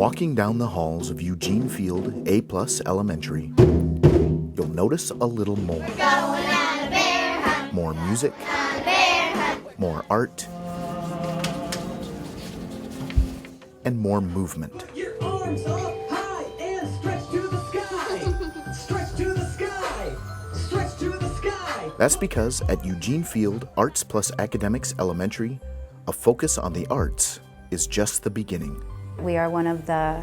Walking down the halls of Eugene Field A+ Elementary, you'll notice a little more. Going on a bear hunt. More music, On a bear hunt. more art, and more movement. Put your arms up high and stretch to the sky. Stretch to the sky. Stretch to the sky. That's because at Eugene Field Arts plus Academics Elementary, a focus on the arts is just the beginning. We are one of the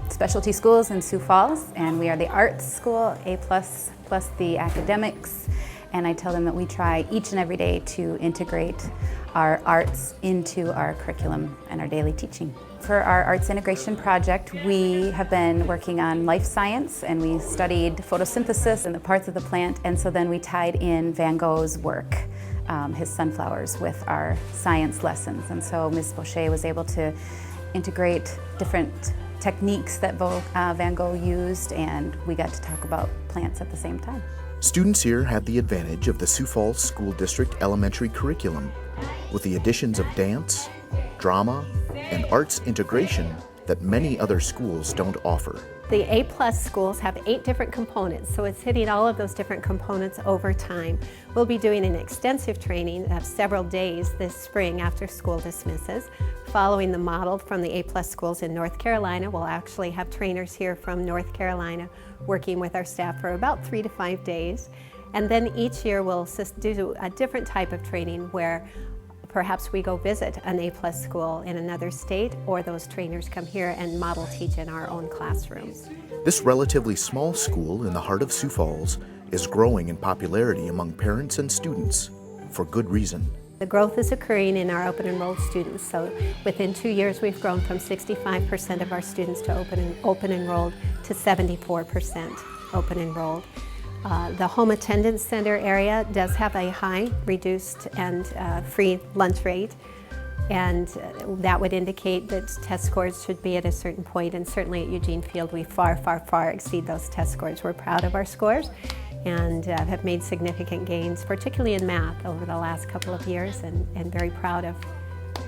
specialty schools in Sioux Falls, and we are the arts school, A+, plus the academics. And I tell them that we try each and every day to integrate our arts into our curriculum and our daily teaching. For our arts integration project, we have been working on life science, and we studied photosynthesis and the parts of the plant, and so then we tied in Van Gogh's work, his sunflowers, with our science lessons. And so Ms. Boucher was able to integrate different techniques that Van Gogh used, and we got to talk about plants at the same time. Students here have the advantage of the Sioux Falls School District elementary curriculum, with the additions of dance, drama, and arts integration that many other schools don't offer. The A+ schools have 8 different components, so it's hitting all of those different components over time. We'll be doing an extensive training of several days this spring after school dismisses, following the model from the A+ schools in North Carolina. We'll actually have trainers here from North Carolina working with our staff for about 3 to 5 days. And then each year we'll do a different type of training where perhaps we go visit an A+ school in another state, or those trainers come here and model teach in our own classrooms. This relatively small school in the heart of Sioux Falls is growing in popularity among parents and students, for good reason. The growth is occurring in our open enrolled students. So within 2 years, we've grown from 65% of our students to open enrolled to 74% open enrolled. The home attendance center area does have a high, reduced, and free lunch rate, and that would indicate that test scores should be at a certain point, and certainly at Eugene Field we far, far, far exceed those test scores. We're proud of our scores and have made significant gains, particularly in math over the last couple of years, and very proud of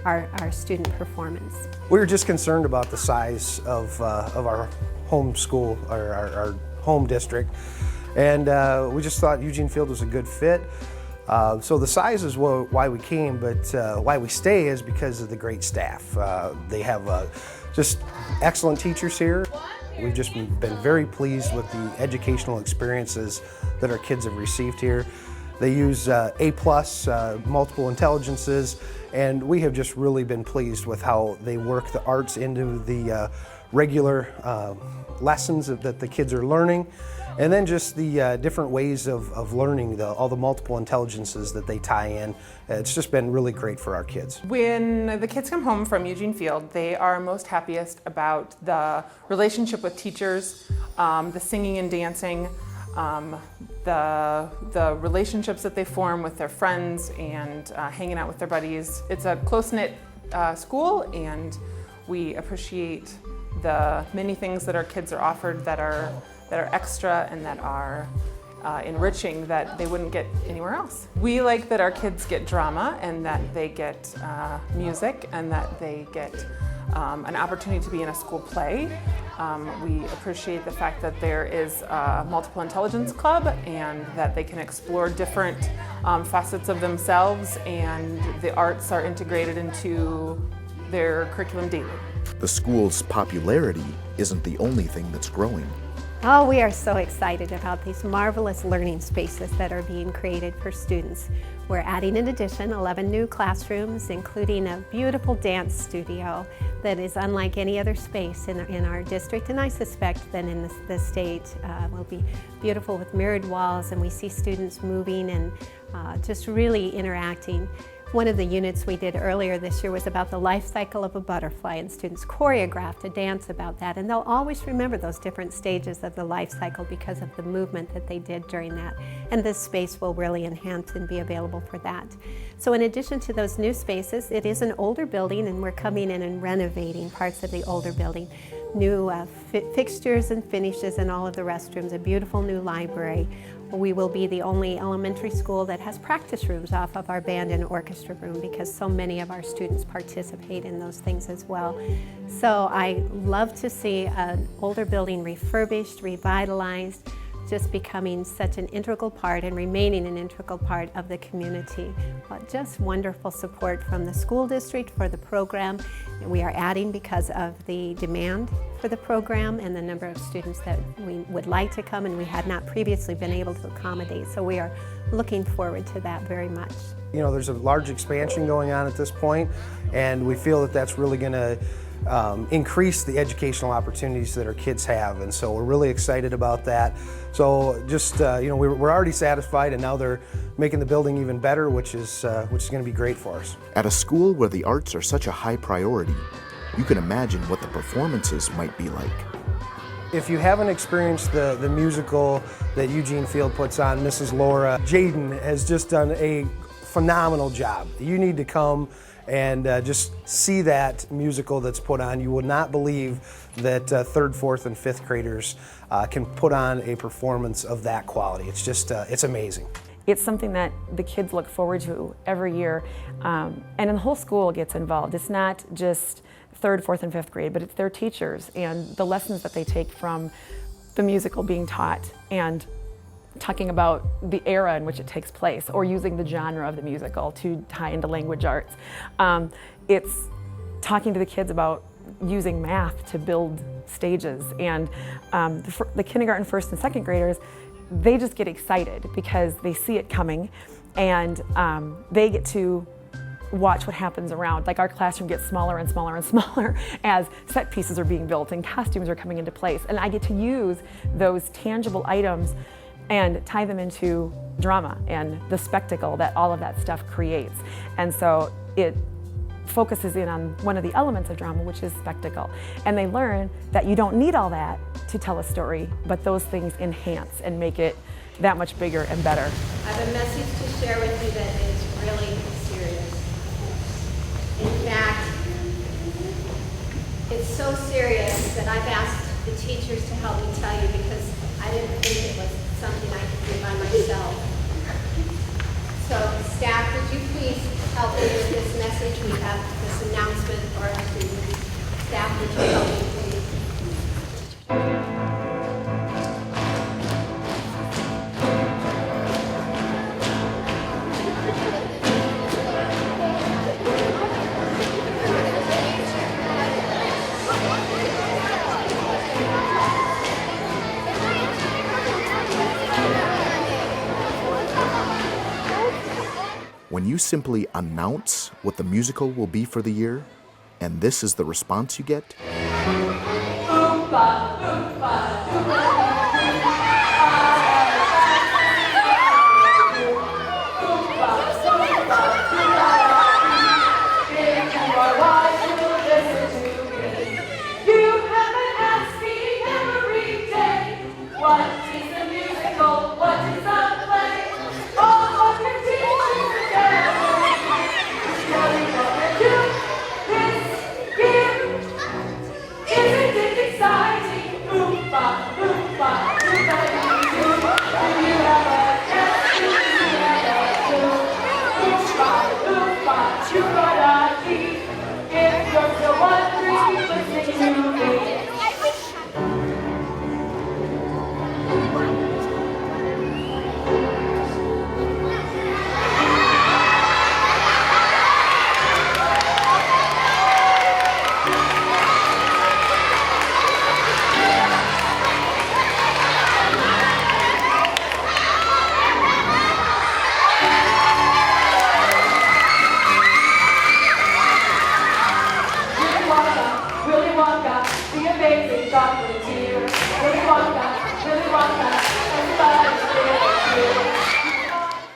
our student performance. We were just concerned about the size of our home school, or our home district. And we just thought Eugene Field was a good fit. So the size is why we came, but why we stay is because of the great staff. They have just excellent teachers here. We've just been very pleased with the educational experiences that our kids have received here. They use A+, multiple intelligences, and we have just really been pleased with how they work the arts into the regular lessons that the kids are learning. And then just the different ways of learning all the multiple intelligences that they tie in. It's just been really great for our kids. When the kids come home from Eugene Field, they are most happiest about the relationship with teachers, the singing and dancing, the relationships that they form with their friends, and hanging out with their buddies. It's a close-knit school, and we appreciate the many things that our kids are offered that are extra and that are enriching that they wouldn't get anywhere else. We like that our kids get drama, and that they get music, and that they get an opportunity to be in a school play. We appreciate the fact that there is a multiple intelligence club, and that they can explore different facets of themselves, and the arts are integrated into their curriculum daily. The school's popularity isn't the only thing that's growing. Oh, we are so excited about these marvelous learning spaces that are being created for students. We're adding in addition 11 new classrooms, including a beautiful dance studio that is unlike any other space in our district, and I suspect that in the state will be beautiful with mirrored walls, and we see students moving and just really interacting. One of the units we did earlier this year was about the life cycle of a butterfly, and students choreographed a dance about that, and they'll always remember those different stages of the life cycle because of the movement that they did during that. And this space will really enhance and be available for that. So in addition to those new spaces, it is an older building, and we're coming in and renovating parts of the older building. New fixtures and finishes in all of the restrooms, a beautiful new library, We will be the only elementary school that has practice rooms off of our band and orchestra room because so many of our students participate in those things as well. So I love to see an older building refurbished, revitalized, just becoming such an integral part and remaining an integral part of the community. Just wonderful support from the school district for the program. We are adding because of the demand for the program and the number of students that we would like to come and we had not previously been able to accommodate. So we are looking forward to that very much. You know, there's a large expansion going on at this point, and we feel that that's really going to increase the educational opportunities that our kids have, and so we're really excited about that. So just you know, we're already satisfied, and now they're making the building even better, which is going to be great for us. At a school where the arts are such a high priority, you can imagine what the performances might be like. If you haven't experienced the musical that Eugene Field puts on, Mrs. Laura, Jaden has just done a phenomenal job. You need to come and just see that musical that's put on. You would not believe that third, fourth, and fifth graders can put on a performance of that quality. It's just, it's amazing. It's something that the kids look forward to every year, and the whole school gets involved. It's not just third, fourth, and fifth grade, but it's their teachers and the lessons that they take from the musical being taught and talking about the era in which it takes place or using the genre of the musical to tie into language arts. It's talking to the kids about using math to build stages, and the kindergarten, first, and second graders, they just get excited because they see it coming, and they get to watch what happens around. Like, our classroom gets smaller and smaller and smaller as set pieces are being built and costumes are coming into place, and I get to use those tangible items and tie them into drama and the spectacle that all of that stuff creates. And so it focuses in on one of the elements of drama, which is spectacle. And they learn that you don't need all that to tell a story, but those things enhance and make it that much bigger and better. I have a message to share with you that is really serious. In fact, it's so serious that I've asked the teachers to help me tell you because I didn't think it was something I could do by myself. So staff, would you please help me with this message? We have this announcement for our students. Staff, would you help me please? When you simply announce what the musical will be for the year, and this is the response you get,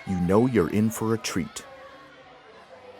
you know you're in for a treat.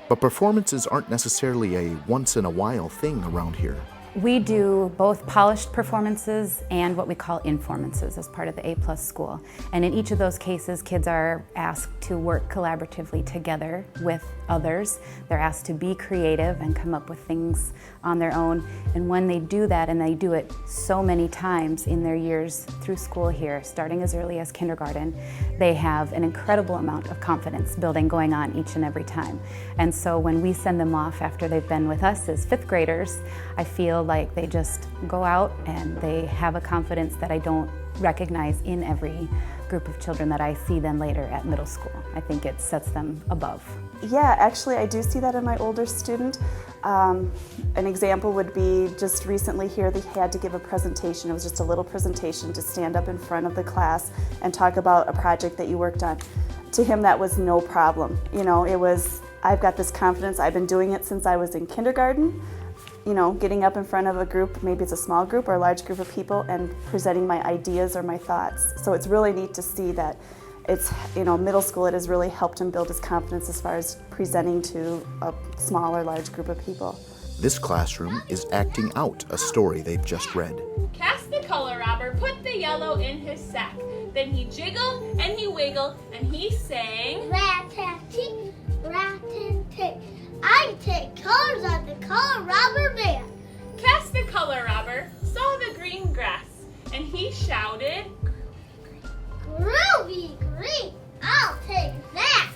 But performances aren't necessarily a once-in-a-while thing around here. We do both polished performances and what we call informances as part of the A+ school. And in each of those cases, kids are asked to work collaboratively together with others. They're asked to be creative and come up with things on their own. And when they do that, and they do it so many times in their years through school here, starting as early as kindergarten, they have an incredible amount of confidence building going on each and every time. And so when we send them off after they've been with us as 5th graders, I feel like they just go out and they have a confidence that I don't recognize in every group of children that I see then later at middle school. I think it sets them above. Yeah, actually I do see that in my older student. An example would be just recently here they had to give a presentation. It was just a little presentation to stand up in front of the class and talk about a project that you worked on. To him that was no problem. You know, it was, I've got this confidence, I've been doing it since I was in kindergarten. You know, getting up in front of a group, maybe it's a small group or a large group of people, and presenting my ideas or my thoughts. So it's really neat to see that it's, you know, middle school, it has really helped him build his confidence as far as presenting to a small or large group of people. This classroom is acting out a story they've just read. Cast the color robber, put the yellow in his sack. Then he jiggled and he wiggled and he sang, Rat-tat-tee, rat-tat-tee. I take colors on the color robber band. Cast the color robber, saw the green grass, and he shouted, Groovy green, I'll take that.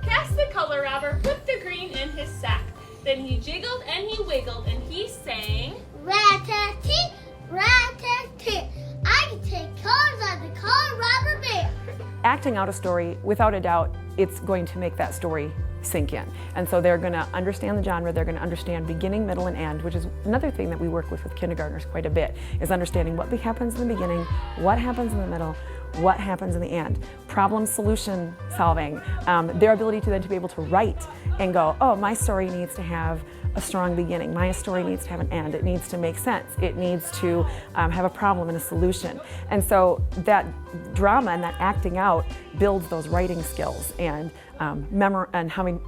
Cast the color robber, put the green in his sack. Then he jiggled and he wiggled and he sang, Rat-tat-tee, rat-tat-tee. I take colors on the color robber band. Acting out a story, without a doubt, it's going to make that story sink in. And so they're going to understand the genre, they're going to understand beginning, middle, and end, which is another thing that we work with kindergartners quite a bit, is understanding what happens in the beginning, what happens in the middle, what happens in the end. Problem solution solving, their ability to then to be able to write and go, oh, my story needs to have a strong beginning, my story needs to have an end, it needs to make sense, it needs to have a problem and a solution. And so that drama and that acting out builds those writing skills and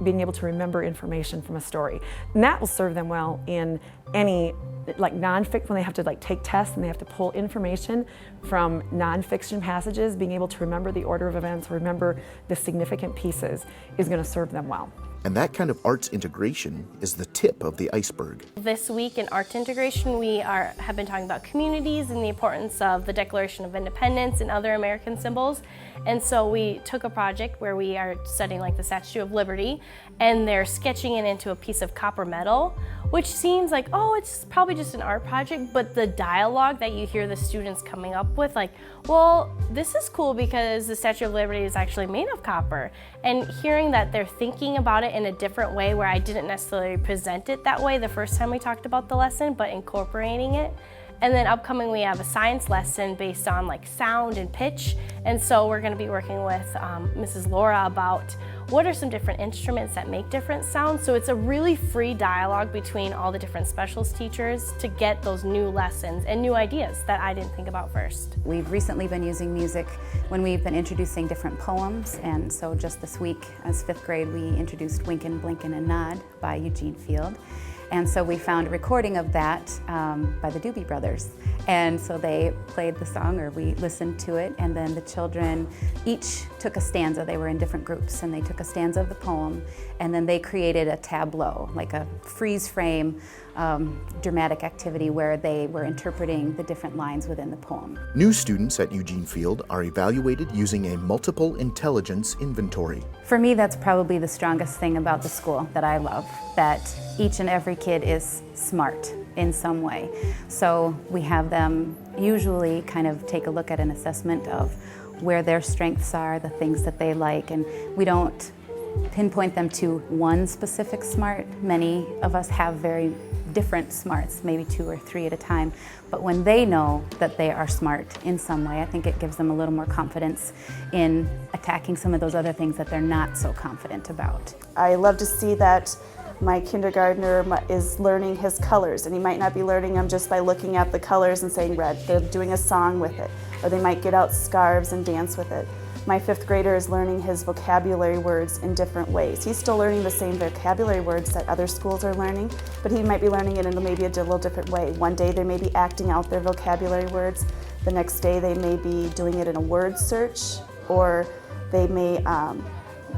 being able to remember information from a story. And that will serve them well in any nonfiction, when they have to take tests and they have to pull information from nonfiction passages, being able to remember the order of events, remember the significant pieces is going to serve them well. And that kind of arts integration is the tip of the iceberg. This week in Arts Integration, we have been talking about communities and the importance of the Declaration of Independence and other American symbols. And so we took a project where we are studying the Statue of Liberty, and they're sketching it into a piece of copper metal, which seems like, oh, it's probably just an art project, but the dialogue that you hear the students coming up with, well, this is cool because the Statue of Liberty is actually made of copper. And hearing that they're thinking about it in a different way, where I didn't necessarily present it that way the first time we talked about the lesson, but incorporating it. And then upcoming we have a science lesson based on sound and pitch. And so we're going to be working with Mrs. Laura about what are some different instruments that make different sounds. So it's a really free dialogue between all the different specials teachers to get those new lessons and new ideas that I didn't think about first. We've recently been using music when we've been introducing different poems, and so just this week as 5th grade we introduced Winkin', Blinkin' and Nod by Eugene Field. And so we found a recording of that by the Doobie Brothers. And so they played the song, or we listened to it, and then the children each took a stanza. They were in different groups, and they took a stanza of the poem, and then they created a tableau, a freeze frame dramatic activity where they were interpreting the different lines within the poem. New students at Eugene Field are evaluated using a multiple intelligence inventory. For me, that's probably the strongest thing about the school that I love, that each and every kid is smart in some way. So we have them usually kind of take a look at an assessment of where their strengths are, the things that they like, and we don't pinpoint them to one specific smart. Many of us have very different smarts, maybe 2 or 3 at a time, but when they know that they are smart in some way, I think it gives them a little more confidence in attacking some of those other things that they're not so confident about. I love to see that my kindergartner is learning his colors, and he might not be learning them just by looking at the colors and saying red. They're doing a song with it, or they might get out scarves and dance with it. my 5th grader is learning his vocabulary words in different ways. He's still learning the same vocabulary words that other schools are learning, but he might be learning it in maybe a little different way. One day they may be acting out their vocabulary words. The next day they may be doing it in a word search, or they may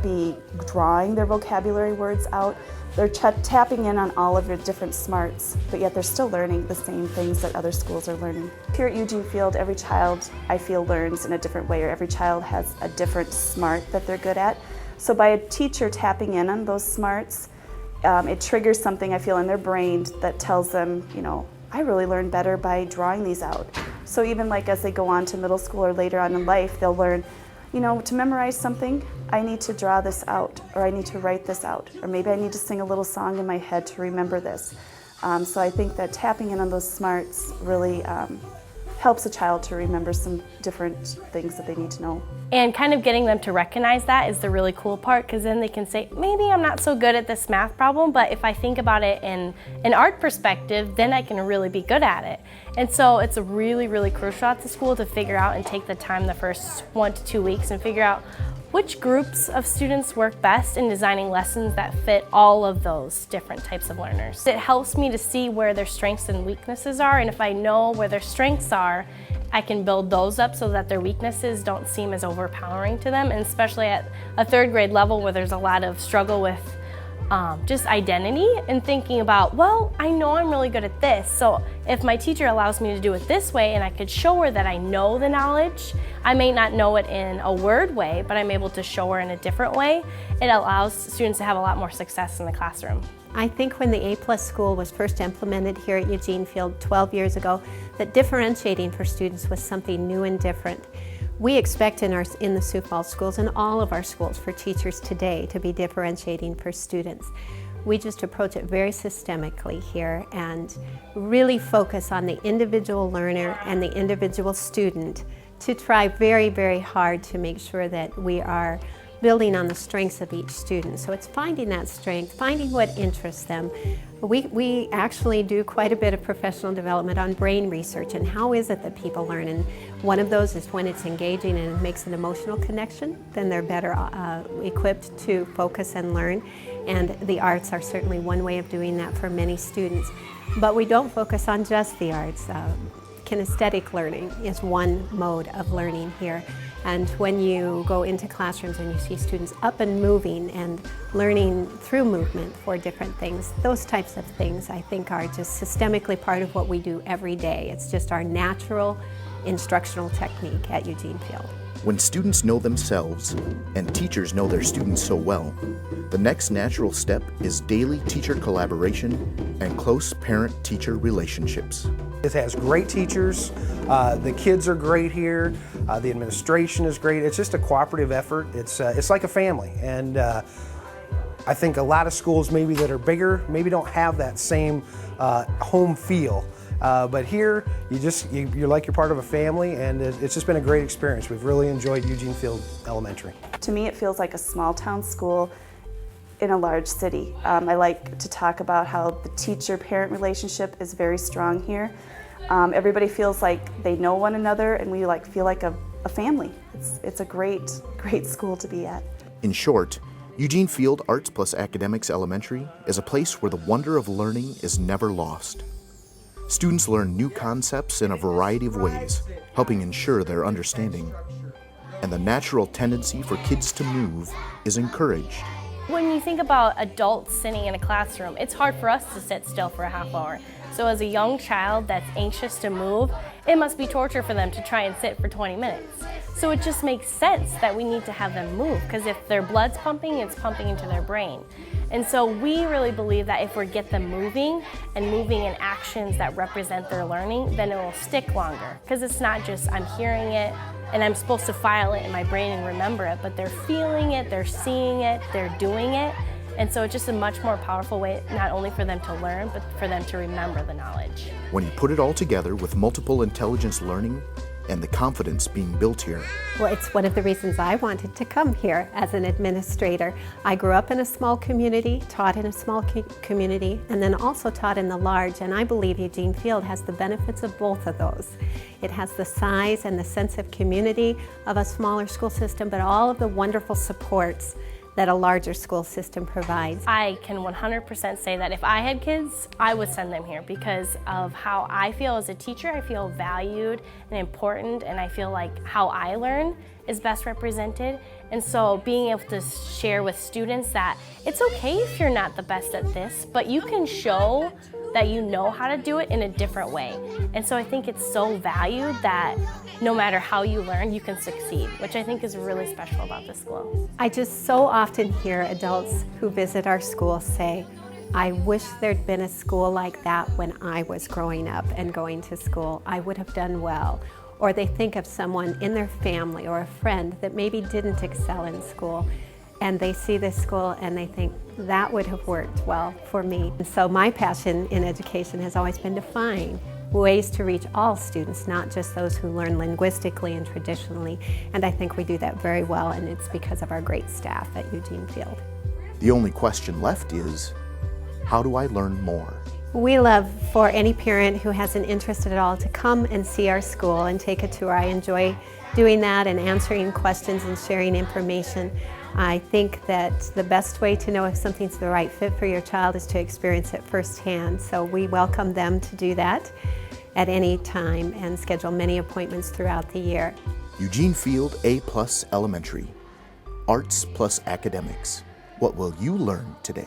be drawing their vocabulary words out. They're tapping in on all of your different smarts, but yet they're still learning the same things that other schools are learning. Here at Eugene Field, every child, I feel, learns in a different way, or every child has a different smart that they're good at. So by a teacher tapping in on those smarts, it triggers something, I feel, in their brain that tells them, you know, I really learn better by drawing these out. So even like as they go on to middle school or later on in life, they'll learn, you know, to memorize something, I need to draw this out, or I need to write this out, or maybe I need to sing a little song in my head to remember this. So I think that tapping in on those smarts really helps a child to remember some different things that they need to know. And kind of getting them to recognize that is the really cool part, because then they can say, maybe I'm not so good at this math problem, but if I think about it in an art perspective, then I can really be good at it. And so it's really, really crucial at the school to figure out and take the time the first 1 to 2 weeks and figure out which groups of students work best in designing lessons that fit all of those different types of learners. It helps me to see where their strengths and weaknesses are, and if I know where their strengths are, I can build those up so that their weaknesses don't seem as overpowering to them, and especially at a 3rd grade level where there's a lot of struggle with just identity and thinking about, well, I know I'm really good at this, so if my teacher allows me to do it this way and I could show her that I know the knowledge, I may not know it in a word way, but I'm able to show her in a different way, it allows students to have a lot more success in the classroom. I think when the A+ school was first implemented here at Eugene Field 12 years ago, that differentiating for students was something new and different. We expect in the Sioux Falls schools and all of our schools for teachers today to be differentiating for students. We just approach it very systemically here and really focus on the individual learner and the individual student to try very, very hard to make sure that we are building on the strengths of each student. So it's finding that strength, finding what interests them. We actually do quite a bit of professional development on brain research and how is it that people learn. And one of those is when it's engaging and it makes an emotional connection, then they're better equipped to focus and learn. And the arts are certainly one way of doing that for many students. But we don't focus on just the arts. Kinesthetic learning is one mode of learning here. And when you go into classrooms and you see students up and moving and learning through movement for different things, those types of things I think are just systemically part of what we do every day. It's just our natural instructional technique at Eugene Field. When students know themselves and teachers know their students so well, the next natural step is daily teacher collaboration and close parent-teacher relationships. It has great teachers, the kids are great here, the administration is great. It's just a cooperative effort. It's like a family, and I think a lot of schools maybe that are bigger maybe don't have that same home feel. But here, you're like you're part of a family, and it's just been a great experience. We've really enjoyed Eugene Field Elementary. To me, it feels like a small town school in a large city. I like to talk about how the teacher-parent relationship is very strong here. Everybody feels like they know one another, and we feel like a family. It's a great school to be at. In short, Eugene Field Arts plus Academics Elementary is a place where the wonder of learning is never lost. Students learn new concepts in a variety of ways, helping ensure their understanding. And the natural tendency for kids to move is encouraged. When you think about adults sitting in a classroom, it's hard for us to sit still for a half hour. So as a young child that's anxious to move, it must be torture for them to try and sit for 20 minutes. So it just makes sense that we need to have them move, because if their blood's pumping, it's pumping into their brain. And so we really believe that if we get them moving and moving in actions that represent their learning, then it will stick longer. Because it's not just I'm hearing it and I'm supposed to file it in my brain and remember it, but they're feeling it, they're seeing it, they're doing it. And so it's just a much more powerful way, not only for them to learn, but for them to remember the knowledge. When you put it all together with multiple intelligence learning, and the confidence being built here. Well, it's one of the reasons I wanted to come here as an administrator. I grew up in a small community, taught in a small community, and then also taught in the large, and I believe Eugene Field has the benefits of both of those. It has the size and the sense of community of a smaller school system, but all of the wonderful supports that a larger school system provides. I can 100% say that if I had kids, I would send them here because of how I feel as a teacher. I feel valued and important, and I feel like how I learn is best represented. And so being able to share with students that it's okay if you're not the best at this, but you can show that you know how to do it in a different way. And so I think it's so valued that no matter how you learn, you can succeed, which I think is really special about this school. I just so often hear adults who visit our school say, I wish there'd been a school like that when I was growing up and going to school. I would have done well. Or they think of someone in their family or a friend that maybe didn't excel in school, and they see this school and they think that would have worked well for me. And so my passion in education has always been to find ways to reach all students, not just those who learn linguistically and traditionally. And I think we do that very well, and it's because of our great staff at Eugene Field. The only question left is, how do I learn more? We love for any parent who has an interest at all to come and see our school and take a tour. I enjoy doing that and answering questions and sharing information. I think that the best way to know if something's the right fit for your child is to experience it firsthand. So we welcome them to do that at any time and schedule many appointments throughout the year. Eugene Field A+ Elementary. Arts plus academics. What will you learn today?